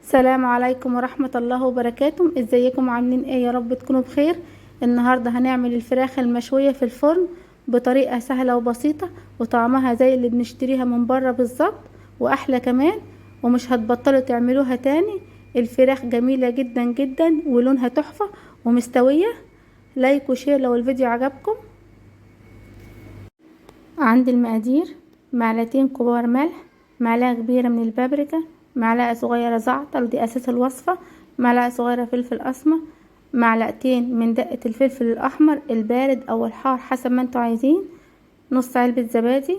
السلام عليكم ورحمة الله وبركاته. ازيكم عاملين ايه؟ يا رب تكونوا بخير. النهاردة هنعمل الفراخ المشوية في الفرن بطريقة سهلة وبسيطة، وطعمها زي اللي بنشتريها من بره بالظبط واحلى كمان، ومش هتبطلوا تعملوها تاني. الفراخ جميلة جدا جدا ولونها تحفة ومستوية. لايك وشير لو الفيديو عجبكم. عندي المقادير: معلقتين كبار ملح، معلقة كبيرة من البابريكا، معلقة صغيرة زعتر ودي أساس الوصفة، معلقة صغيرة فلفل أسمر، معلقتين من دقة الفلفل الأحمر البارد أو الحار حسب ما انتوا عايزين، نص علبة زبادي،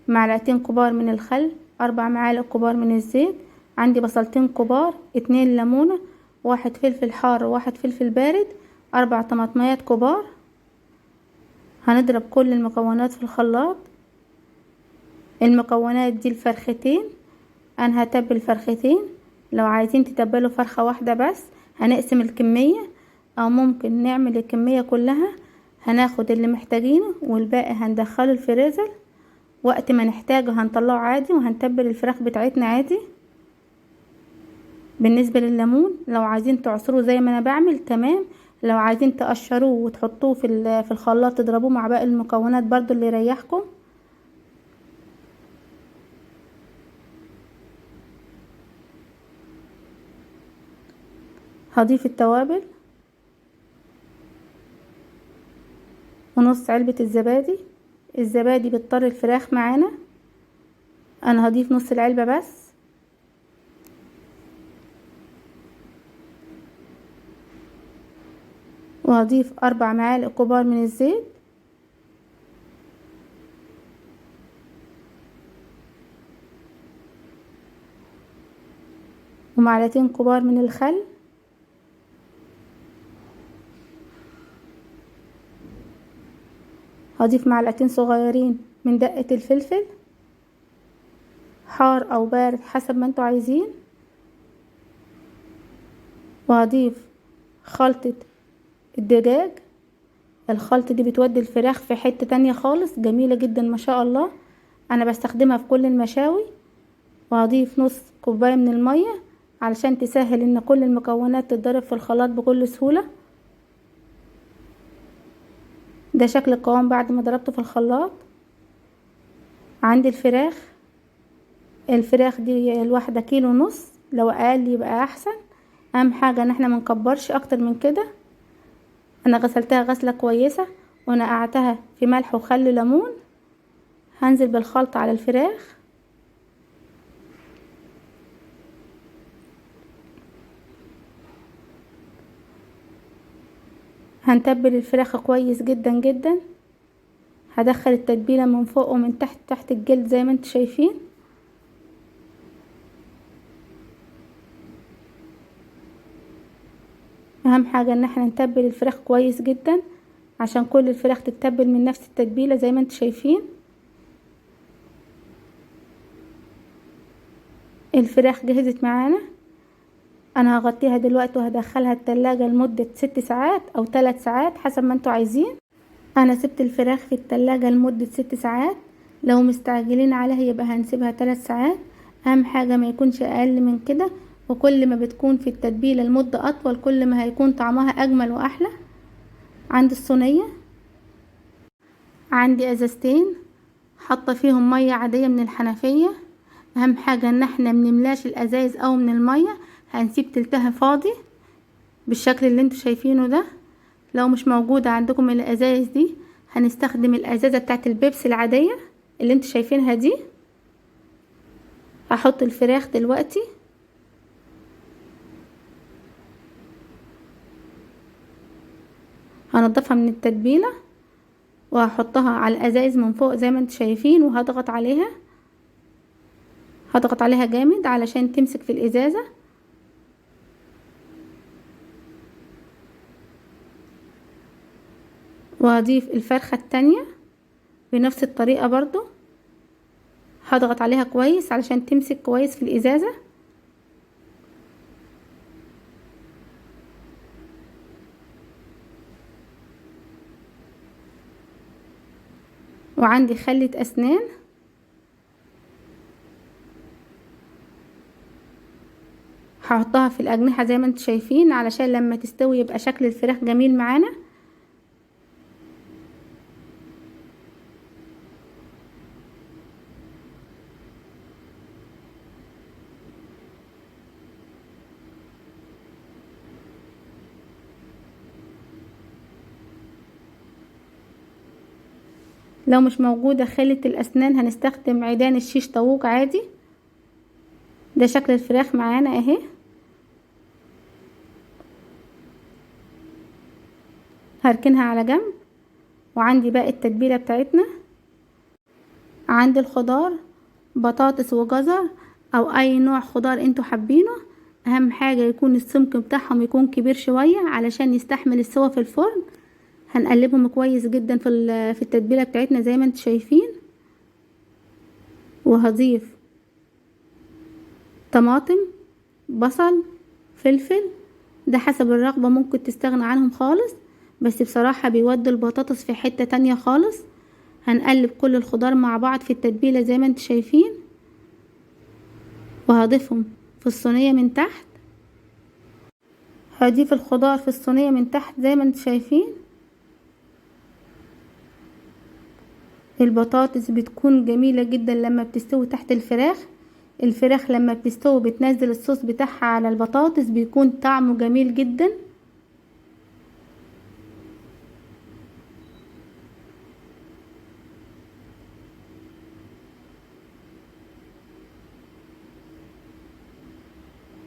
معلقتين كبار من الخل، 4 معالق كبار من الزيت. عندي بصلتين كبار، 2 ليمونة، 1 فلفل حار و1 فلفل بارد، 4 طماطميات كبار. هنضرب كل المكونات في الخلاط. المكونات دي الفرختين، انا هتبل فرختين. لو عايزين تتبلوا فرخة واحدة بس هنقسم الكمية، او ممكن نعمل الكمية كلها. هناخد اللي محتاجينه والباقي هندخله الفريزر، وقت ما نحتاجه هنطلعه عادي وهنتبل الفراخ بتاعتنا عادي. بالنسبة للليمون لو عايزين تعصروه زي ما انا بعمل تمام، لو عايزين تقشروه وتحطوه في الخلاط تضربوه مع باقي المكونات برضو اللي يريحكم. هضيف التوابل ونص علبة الزبادي. الزبادي بتطر الفراخ معانا، انا هضيف نص العلبة بس. وهضيف 4 معالق كبار من الزيت، ومعلقتين كبار من الخل، هضيف معلقتين صغيرين من دقة الفلفل حار او بارد حسب ما انتوا عايزين، وهضيف خلطة الدجاج. الخلطة دي بتودي الفراخ في حتة تانية خالص، جميلة جدا ما شاء الله، انا بستخدمها في كل المشاوي. وهضيف نص كوباية من المية علشان تسهل ان كل المكونات تتضرب في الخلاط بكل سهولة. ده شكل القوام بعد ما ضربته في الخلاط. عندي الفراخ دي الواحدة كيلو ونص، لو اقل يبقى احسن. اهم حاجة ان احنا منكبرش اكتر من كده. انا غسلتها غسلة كويسة ونقعتها في ملح وخل ليمون. هنزل بالخلطة على الفراخ، هنتبل الفراخ كويس جدا جدا. هدخل التتبيلة من فوق ومن تحت الجلد زي ما انتوا شايفين. اهم حاجة ان احنا نتبل الفراخ كويس جدا عشان كل الفراخ تتبل من نفس التتبيلة زي ما انتوا شايفين. الفراخ جهزت معانا، انا هغطيها دلوقتي وهدخلها التلاجة لمدة 6 ساعات او 3 ساعات حسب ما انتوا عايزين. انا سبت الفراخ في التلاجة لمدة 6 ساعات، لو مستعجلين عليها يبقى هنسيبها 3 ساعات. اهم حاجة ما يكونش اقل من كده، وكل ما بتكون في التتبيلة المدة اطول كل ما هيكون طعمها اجمل واحلى. عندي الصينية، عندي ازازتين حاطة فيهم مية عادية من الحنفية. اهم حاجة ان احنا منملاش الازايز او من المية، هنسيب تلتها فاضي بالشكل اللي انتوا شايفينه ده. لو مش موجودة عندكم الازايز دي هنستخدم الازازة بتاعت البيبسي العادية اللي انتوا شايفينها دي. هحط الفراخ دلوقتي، هنضفها من التتبيلة وهحطها على الازايز من فوق زي ما انتوا شايفين، وهضغط عليها، هضغط عليها جامد علشان تمسك في الازازة. وهضيف الفرخة التانية بنفس الطريقة برضو، هضغط عليها كويس علشان تمسك كويس في الازازة. وعندي خلة اسنان، هحطها في الاجنحة زي ما انتم شايفين علشان لما تستوي يبقى شكل الفراخ جميل معانا. لو مش موجودة خلة الاسنان هنستخدم عيدان الشيش طاووق عادي. ده شكل الفراخ معانا اهي. هركنها على جنب. وعندي باقي التتبيلة بتاعتنا. عندي الخضار بطاطس وجزر او اي نوع خضار انتوا حابينه. اهم حاجة يكون السمك بتاعهم يكون كبير شوية علشان يستحمل السوا في الفرن. هنقلبهم كويس جدا في التتبيلة بتاعتنا زي ما انتوا شايفين. وهضيف طماطم، بصل، فلفل، ده حسب الرغبة، ممكن تستغنى عنهم خالص، بس بصراحة بيودوا البطاطس في حتة تانية خالص. هنقلب كل الخضار مع بعض في التتبيلة زي ما انتوا شايفين. وهضيفهم في الصينية من تحت. هضيف الخضار في الصينية من تحت زي ما انتوا شايفين. البطاطس بتكون جميلة جدا لما بتستوي تحت الفراخ. الفراخ لما بتستوي بتنزل الصوص بتاعها على البطاطس بيكون طعمه جميل جدا.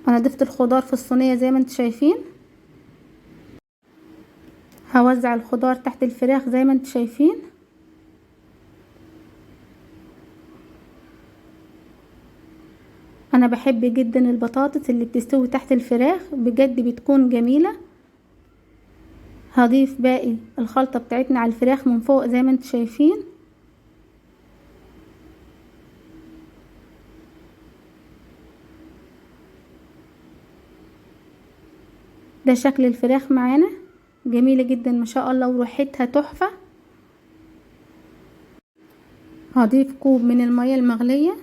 انا ضفت الخضار في الصينية زي ما انتوا شايفين. هوزع الخضار تحت الفراخ زي ما انتوا شايفين. انا بحب جدا البطاطس اللي بتستوي تحت الفراخ، بجد بتكون جميلة. هضيف باقي الخلطة بتاعتنا على الفراخ من فوق زي ما انتوا شايفين. ده شكل الفراخ معانا جميلة جدا ما شاء الله وريحتها تحفة. هضيف كوب من المية المغلية.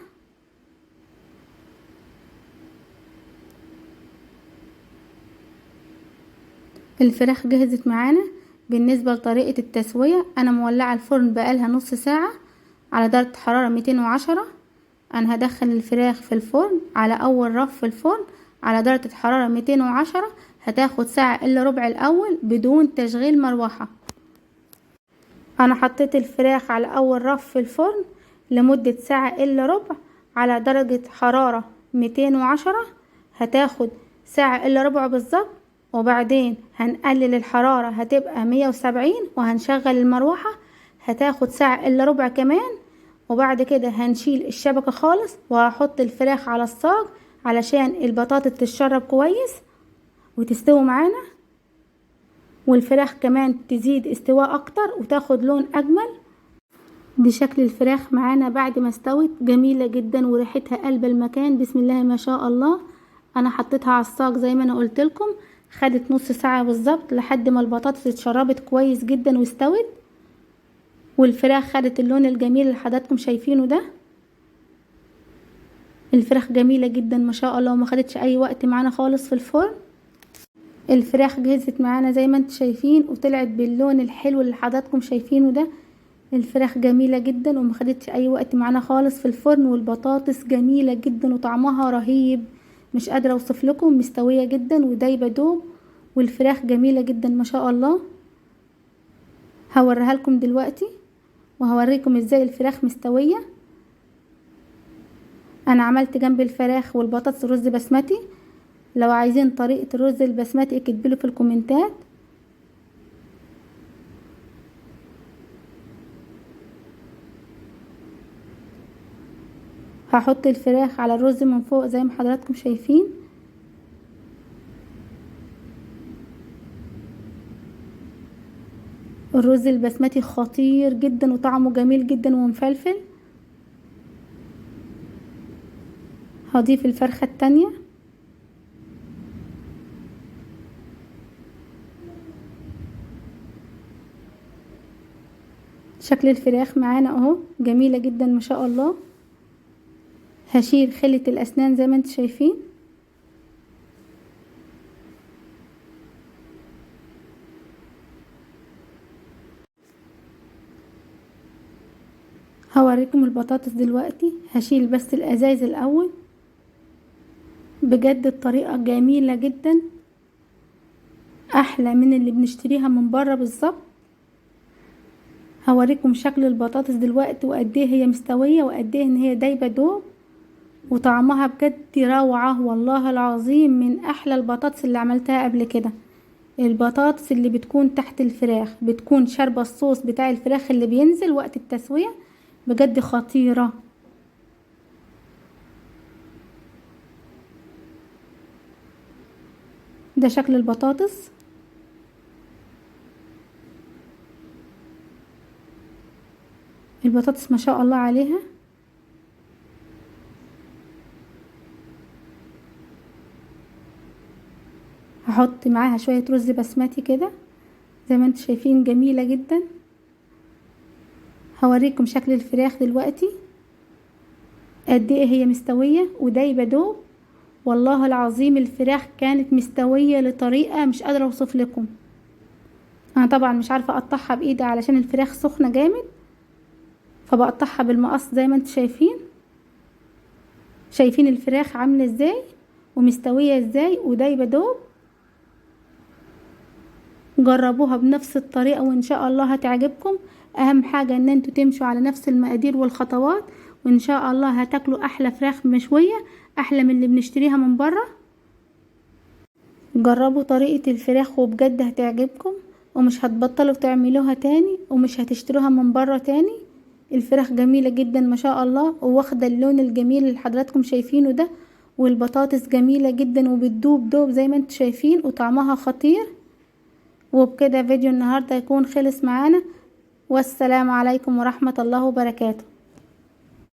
الفراخ جهزت معانا. بالنسبة لطريقة التسوية انا مولعة الفرن بقالها نص ساعة على درجة حرارة 210. انا هدخل الفراخ في الفرن على اول رف في الفرن على درجة حرارة 210. هتاخد ساعة الا ربع الاول بدون تشغيل مروحة. انا حطيت الفراخ على اول رف في الفرن لمدة ساعة الا ربع على درجة حرارة 210. هتاخد ساعة الا ربع بالظبط. وبعدين هنقلل الحرارة هتبقى 170 وهنشغل المروحة. هتاخد ساعة الا ربع كمان. وبعد كده هنشيل الشبكة خالص وهحط الفراخ على الصاج علشان البطاطس تتشرب كويس وتستوي معانا، والفراخ كمان تزيد استواء اكتر وتاخد لون اجمل. دي شكل الفراخ معانا بعد ما استوت، جميلة جدا وريحتها قلب المكان، بسم الله ما شاء الله. انا حطيتها على الصاج زي ما انا قلت لكم. خدت نص ساعة بالظبط لحد ما البطاطس اتشربت كويس جدا واستوت، والفراخ خدت اللون الجميل اللي حضراتكم شايفينه ده. الفراخ جميلة جدا ما شاء الله وما خدتش اي وقت معانا خالص في الفرن. الفراخ جهزت معانا زي ما انتم شايفين وطلعت باللون الحلو اللي حضراتكم شايفينه ده. الفراخ جميلة جدا وما خدتش اي وقت معانا خالص في الفرن، والبطاطس جميلة جدا وطعمها رهيب، مش قادرة اوصف لكم، مستوية جدا ودايبة دوب، والفراخ جميلة جدا ما شاء الله. هوريها لكم دلوقتي وهوريكم ازاي الفراخ مستوية. انا عملت جنب الفراخ والبطاطس رز بسمتي. لو عايزين طريقة الرز البسمتي اكتبوا في الكومنتات. هحط الفراخ على الرز من فوق زي ما حضراتكم شايفين. الرز البسمتي خطير جدا وطعمه جميل جدا ومفلفل. هضيف الفرخة التانية. شكل الفراخ معانا اهو جميلة جدا ما شاء الله. هشيل خلة الاسنان زي ما انتم شايفين. هوريكم البطاطس دلوقتي. هشيل بس الازايز الاول. بجد الطريقة جميلة جدا، احلى من اللي بنشتريها من بره بالظبط. هوريكم شكل البطاطس دلوقتي وقد ايه هي مستوية وقد ايه ان هي دايبة دوب، وطعمها بجد روعة والله العظيم، من احلى البطاطس اللي عملتها قبل كده. البطاطس اللي بتكون تحت الفراخ بتكون شاربة الصوص بتاع الفراخ اللي بينزل وقت التسوية، بجد خطيرة. ده شكل البطاطس. البطاطس ما شاء الله عليها. هحط معاها شوية رز بسمتي كده زي ما انتم شايفين، جميلة جدا. هوريكم شكل الفراخ دلوقتي قد ايه هي مستوية ودايبة دوب. والله العظيم الفراخ كانت مستوية لطريقة مش قادرة اوصف لكم. انا طبعا مش عارفة اقطعها بايدي علشان الفراخ سخنة جامد، فبقطعها بالمقص زي ما انتم شايفين. شايفين الفراخ عاملة ازاي ومستوية ازاي ودايبة دوب. جربوها بنفس الطريقة وان شاء الله هتعجبكم. اهم حاجة ان انتوا تمشوا على نفس المقادير والخطوات، وان شاء الله هتاكلوا احلى فراخ مشوية، احلى من اللي بنشتريها من بره. جربوا طريقة الفراخ وبجد هتعجبكم، ومش هتبطلوا تعملوها تاني، ومش هتشتروها من بره تاني. الفراخ جميلة جدا ما شاء الله، وواخدة اللون الجميل اللي حضراتكم شايفينه ده. والبطاطس جميلة جدا وبتدوب دوب زي ما انتم شايفين، وطعمها خطير. وبكده فيديو النهاردة يكون خلص معانا، والسلام عليكم ورحمة الله وبركاته.